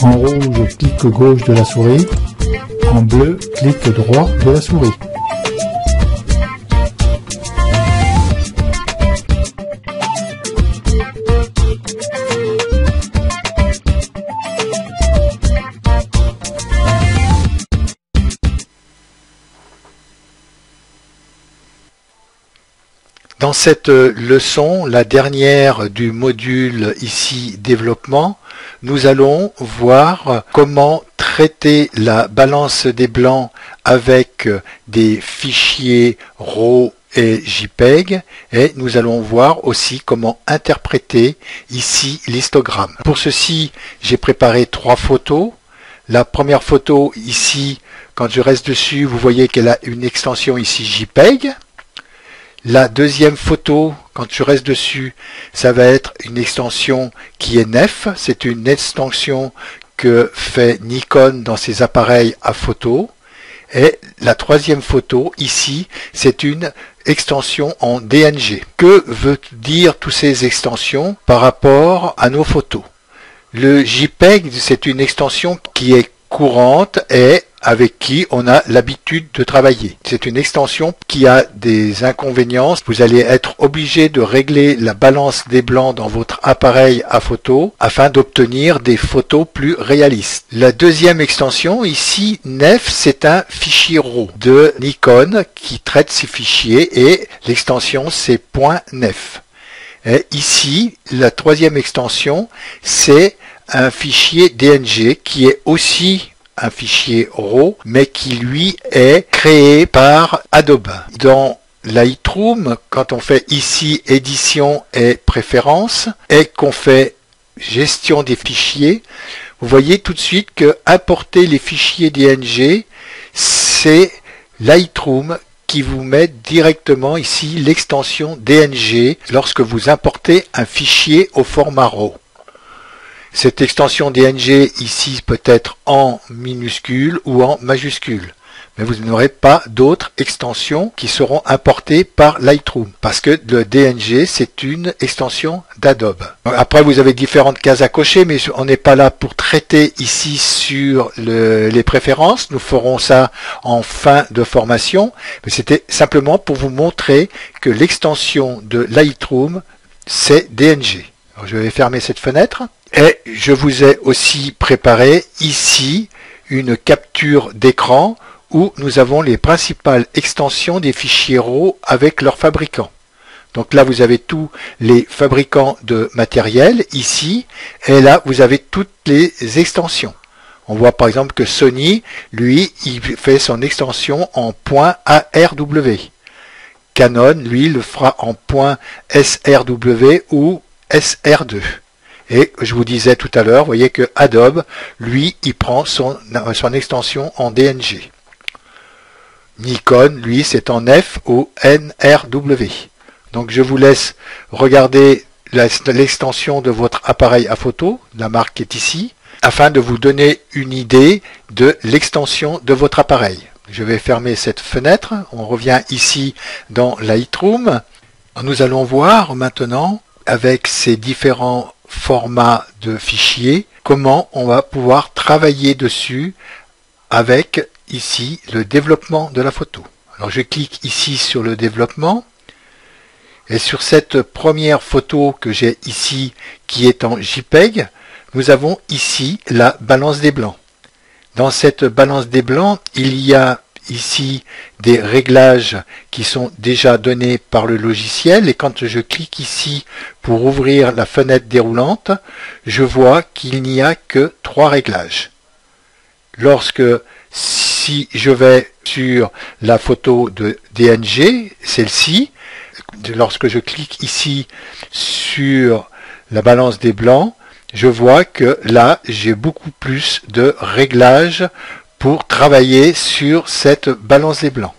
En rouge, clic gauche de la souris. En bleu, clic droit de la souris. Dans cette leçon, la dernière du module ici développement, nous allons voir comment traiter la balance des blancs avec des fichiers RAW et JPEG, et nous allons voir aussi comment interpréter ici l'histogramme. Pour ceci, j'ai préparé 3 photos. La première photo ici, quand je reste dessus, vous voyez qu'elle a une extension ici JPEG. La deuxième photo, quand je reste dessus, ça va être une extension qui est NEF. C'est une extension que fait Nikon dans ses appareils à photo. Et la troisième photo, ici, c'est une extension en DNG. Que veut dire toutes ces extensions par rapport à nos photos? Le JPEG, c'est une extension qui est courante et avec qui on a l'habitude de travailler. C'est une extension qui a des inconvénients. Vous allez être obligé de régler la balance des blancs dans votre appareil à photo afin d'obtenir des photos plus réalistes. La deuxième extension, ici, NEF, c'est un fichier RAW de Nikon qui traite ces fichiers et l'extension c'est .NEF. Et ici, la troisième extension, c'est un fichier DNG qui est aussi un fichier RAW, mais qui lui est créé par Adobe. Dans Lightroom, quand on fait ici édition et préférences, et qu'on fait gestion des fichiers, vous voyez tout de suite que importer les fichiers DNG, c'est Lightroom qui vous met directement ici l'extension DNG lorsque vous importez un fichier au format RAW. Cette extension DNG ici peut être en minuscule ou en majuscule. Mais vous n'aurez pas d'autres extensions qui seront importées par Lightroom. Parce que le DNG, c'est une extension d'Adobe. Après, vous avez différentes cases à cocher, mais on n'est pas là pour traiter ici sur les préférences. Nous ferons ça en fin de formation. Mais c'était simplement pour vous montrer que l'extension de Lightroom, c'est DNG. Alors, je vais fermer cette fenêtre. Et je vous ai aussi préparé ici une capture d'écran où nous avons les principales extensions des fichiers RAW avec leurs fabricants. Donc là, vous avez tous les fabricants de matériel ici, et là, vous avez toutes les extensions. On voit par exemple que Sony, lui, il fait son extension en .arw. Canon, lui, le fera en .srw ou SR2. Et je vous disais tout à l'heure, vous voyez que Adobe, lui, il prend son extension en DNG. Nikon, lui, c'est en F ou NRW. Donc je vous laisse regarder l'extension de votre appareil à photo, la marque qui est ici, afin de vous donner une idée de l'extension de votre appareil. Je vais fermer cette fenêtre. On revient ici dans Lightroom. Nous allons voir maintenant, avec ces différents formats de fichiers, comment on va pouvoir travailler dessus avec ici le développement de la photo. Alors je clique ici sur le développement et sur cette première photo que j'ai ici qui est en JPEG, nous avons ici la balance des blancs. Dans cette balance des blancs, il y a ici des réglages qui sont déjà donnés par le logiciel, et quand je clique ici pour ouvrir la fenêtre déroulante, je vois qu'il n'y a que 3 réglages. Si je vais sur la photo de DNG, celle-ci, lorsque je clique ici sur la balance des blancs, je vois que là j'ai beaucoup plus de réglages pour travailler sur cette balance des blancs.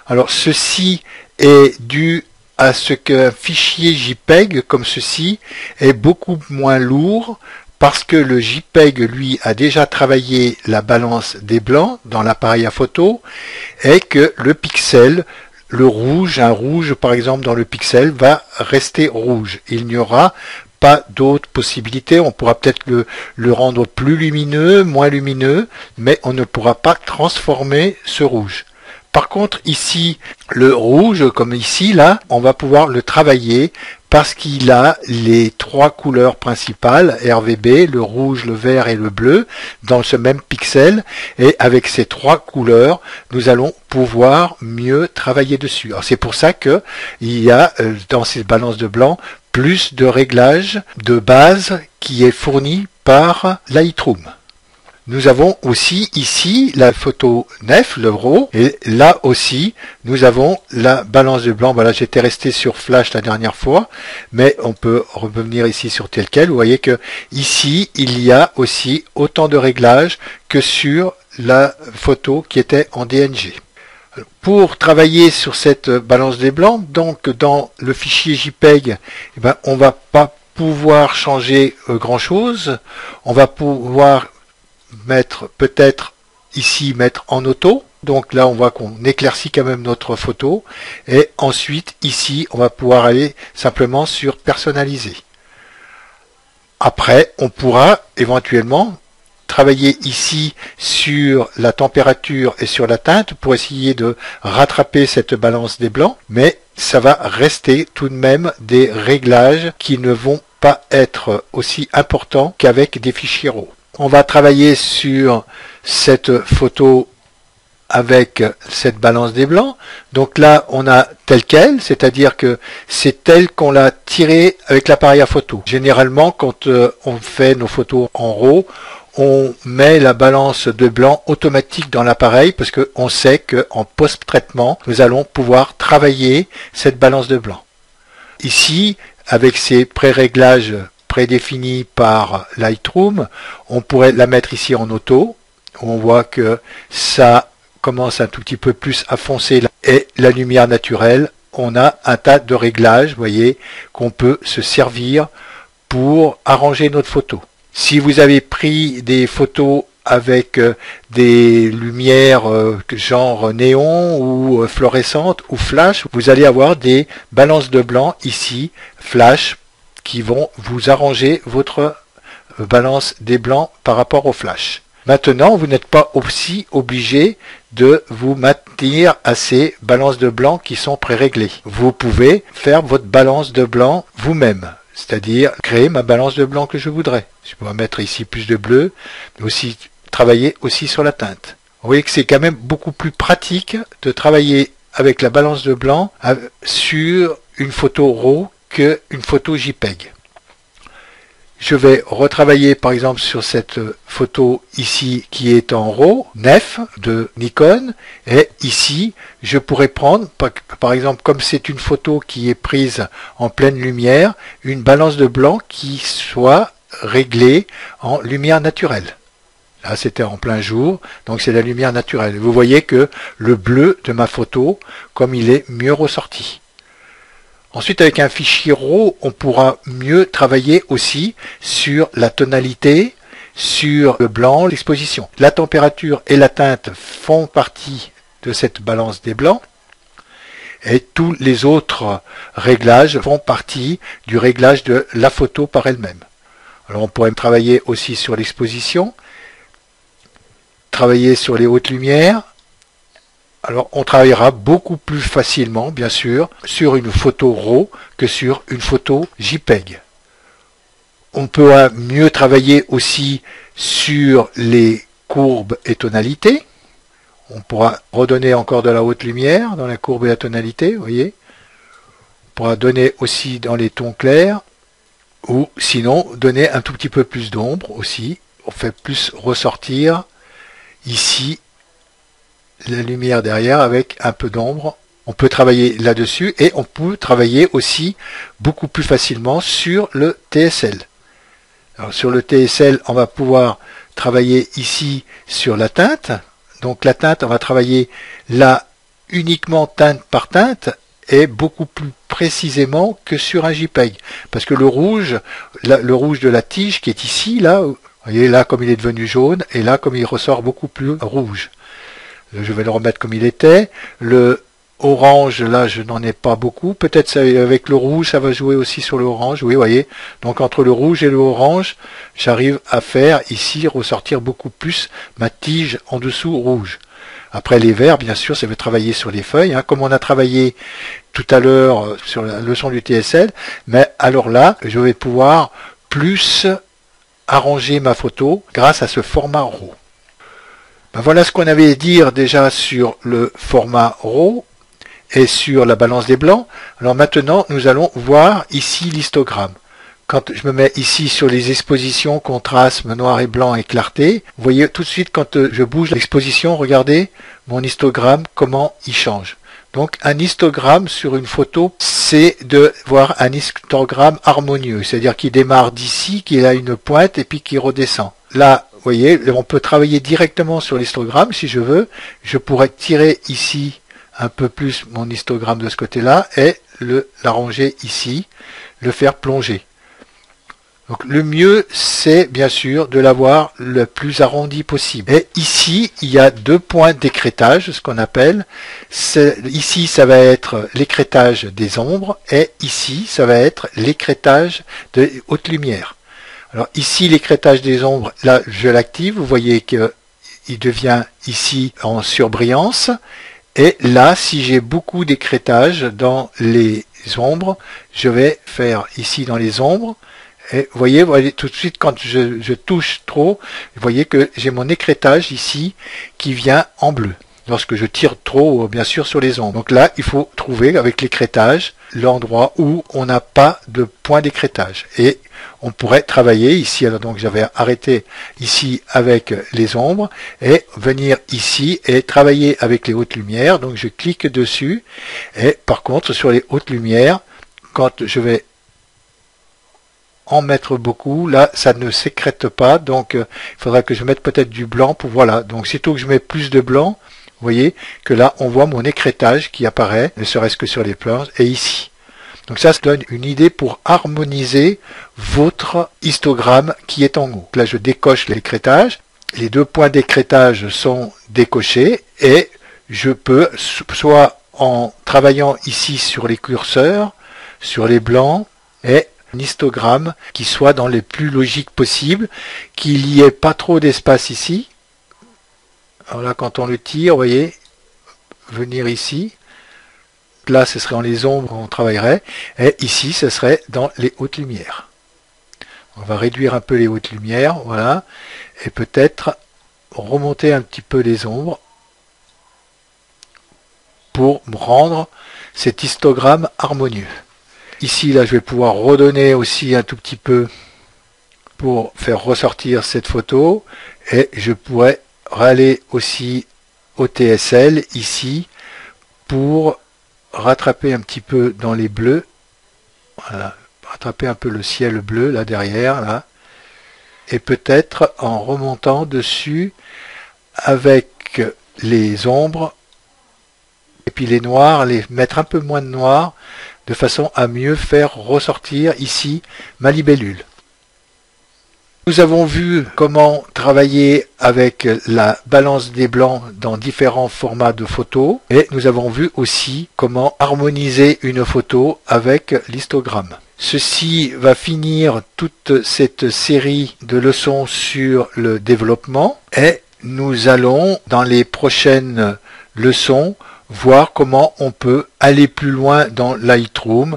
Alors ceci est dû à ce qu'un fichier JPEG comme ceci est beaucoup moins lourd parce que le JPEG lui a déjà travaillé la balance des blancs dans l'appareil à photo et que le pixel, le rouge, un rouge par exemple dans le pixel va rester rouge. Il n'y aura pas d'autres possibilités. On pourra peut-être le rendre plus lumineux, moins lumineux, mais on ne pourra pas transformer ce rouge. Par contre, ici, le rouge, comme ici, là, on va pouvoir le travailler parce qu'il a les trois couleurs principales, RGB, le rouge, le vert et le bleu, dans ce même pixel. Et avec ces trois couleurs, nous allons pouvoir mieux travailler dessus. Alors c'est pour ça que il y a, dans ces balances de blanc, plus de réglages de base qui est fourni par Lightroom. Nous avons aussi ici la photo nef, le RAW, et là aussi nous avons la balance de blanc. Voilà, j'étais resté sur Flash la dernière fois, mais on peut revenir ici sur tel quel. Vous voyez que ici il y a aussi autant de réglages que sur la photo qui était en DNG. Pour travailler sur cette balance des blancs, donc dans le fichier JPEG, eh ben, on va pas pouvoir changer grand chose. On va pouvoir mettre peut-être ici mettre en auto, donc là on voit qu'on éclaircit quand même notre photo, et ensuite ici on va pouvoir aller simplement sur personnaliser. Après on pourra éventuellement travailler ici sur la température et sur la teinte pour essayer de rattraper cette balance des blancs, mais ça va rester tout de même des réglages qui ne vont pas être aussi importants qu'avec des fichiers RAW. On va travailler sur cette photo avec cette balance des blancs. Donc là, on a tel quel, c'est-à-dire que c'est tel qu'on l'a tiré avec l'appareil à photo. Généralement, quand on fait nos photos en RAW, on met la balance de blanc automatique dans l'appareil parce qu'on sait qu'en post-traitement, nous allons pouvoir travailler cette balance de blanc. Ici, avec ces pré-réglages prédéfinie par Lightroom, on pourrait la mettre ici en auto. On voit que ça commence un tout petit peu plus à foncer et la lumière naturelle. On a un tas de réglages, vous voyez, qu'on peut se servir pour arranger notre photo. Si vous avez pris des photos avec des lumières genre néon ou fluorescentes ou flash, vous allez avoir des balances de blanc ici, flash, qui vont vous arranger votre balance des blancs par rapport au flash. Maintenant, vous n'êtes pas aussi obligé de vous maintenir à ces balances de blanc qui sont pré-réglées. Vous pouvez faire votre balance de blanc vous-même, c'est-à-dire créer ma balance de blanc que je voudrais. Je peux mettre ici plus de bleu, mais aussi travailler aussi sur la teinte. Vous voyez que c'est quand même beaucoup plus pratique de travailler avec la balance de blanc sur une photo RAW qu'une photo JPEG. Je vais retravailler par exemple sur cette photo ici qui est en RAW, nef de Nikon, et ici je pourrais prendre par exemple, comme c'est une photo qui est prise en pleine lumière, une balance de blanc qui soit réglée en lumière naturelle. Là c'était en plein jour, donc c'est la lumière naturelle. Vous voyez que le bleu de ma photo, comme il est mieux ressorti. Ensuite, avec un fichier RAW, on pourra mieux travailler aussi sur la tonalité, sur le blanc, l'exposition. La température et la teinte font partie de cette balance des blancs et tous les autres réglages font partie du réglage de la photo par elle-même. Alors on pourrait travailler aussi sur l'exposition, travailler sur les hautes lumières. Alors on travaillera beaucoup plus facilement, bien sûr, sur une photo RAW que sur une photo JPEG. On peut mieux travailler aussi sur les courbes et tonalités. On pourra redonner encore de la haute lumière dans la courbe et la tonalité, vous voyez. On pourra donner aussi dans les tons clairs, ou sinon donner un tout petit peu plus d'ombre aussi. On fait plus ressortir ici la lumière derrière avec un peu d'ombre. On peut travailler là-dessus et on peut travailler aussi beaucoup plus facilement sur le TSL. Alors sur le TSL, on va pouvoir travailler ici sur la teinte. Donc la teinte, on va travailler là uniquement teinte par teinte et beaucoup plus précisément que sur un JPEG. Parce que le rouge de la tige qui est ici, là, vous voyez là comme il est devenu jaune et là comme il ressort beaucoup plus rouge. Je vais le remettre comme il était. Le orange, là je n'en ai pas beaucoup, peut-être avec le rouge ça va jouer aussi sur le orange, oui, vous voyez, donc entre le rouge et le orange, j'arrive à faire ici ressortir beaucoup plus ma tige en dessous rouge. Après les verts, bien sûr, ça veut travailler sur les feuilles, hein, comme on a travaillé tout à l'heure sur la leçon du TSL, mais alors là, je vais pouvoir plus arranger ma photo grâce à ce format RAW. Ben voilà ce qu'on avait à dire déjà sur le format RAW et sur la balance des blancs. Alors maintenant, nous allons voir ici l'histogramme. Quand je me mets ici sur les expositions, contraste, noir et blanc et clarté, vous voyez tout de suite quand je bouge l'exposition, regardez mon histogramme, comment il change. Donc un histogramme sur une photo, c'est de voir un histogramme harmonieux, c'est-à-dire qu'il démarre d'ici, qu'il a une pointe et puis qu'il redescend. Là, vous voyez, on peut travailler directement sur l'histogramme si je veux. Je pourrais tirer ici un peu plus mon histogramme de ce côté-là et l'arranger ici, le faire plonger. Donc le mieux, c'est bien sûr de l'avoir le plus arrondi possible. Et ici, il y a deux points d'écrêtage, ce qu'on appelle. Ici, ça va être l'écrêtage des ombres et ici, ça va être l'écrêtage de haute lumière. Alors ici, l'écrêtage des ombres, là, je l'active. Vous voyez qu'il devient ici en surbrillance. Et là, si j'ai beaucoup d'écrêtage dans les ombres, je vais faire ici dans les ombres. Et vous voyez tout de suite quand je touche trop, vous voyez que j'ai mon écrêtage ici qui vient en bleu. Lorsque je tire trop, bien sûr, sur les ombres. Donc là, il faut trouver avec l'écrêtage l'endroit où on n'a pas de point d'écrêtage. Et on pourrait travailler ici. Alors donc j'avais arrêté ici avec les ombres et venir ici et travailler avec les hautes lumières. Donc je clique dessus. Et par contre, sur les hautes lumières, quand je vais en mettre beaucoup, là ça ne sécrète pas, donc il faudra que je mette peut-être du blanc pour voilà. Donc sitôt que je mets plus de blanc, vous voyez que là on voit mon écrêtage qui apparaît, ne serait-ce que sur les planches et ici. Donc ça donne une idée pour harmoniser votre histogramme qui est en haut. Là je décoche l'écrêtage, les deux points d'écrêtage sont décochés et je peux soit en travaillant ici sur les curseurs, sur les blancs et un histogramme qui soit dans les plus logiques possibles, qu'il n'y ait pas trop d'espace ici. Alors là, quand on le tire, vous voyez, venir ici. Là, ce serait dans les ombres, on travaillerait. Et ici, ce serait dans les hautes lumières. On va réduire un peu les hautes lumières, voilà. Et peut-être remonter un petit peu les ombres pour rendre cet histogramme harmonieux. Ici, là, je vais pouvoir redonner aussi un tout petit peu pour faire ressortir cette photo. Et je pourrais aller aussi au TSL, ici, pour rattraper un petit peu dans les bleus. Voilà, rattraper un peu le ciel bleu, là, derrière, là. Et peut-être en remontant dessus avec les ombres, et puis les noirs, les mettre un peu moins de noir, de façon à mieux faire ressortir ici ma libellule. Nous avons vu comment travailler avec la balance des blancs dans différents formats de photos et nous avons vu aussi comment harmoniser une photo avec l'histogramme. Ceci va finir toute cette série de leçons sur le développement et nous allons dans les prochaines leçons voir comment on peut aller plus loin dans Lightroom.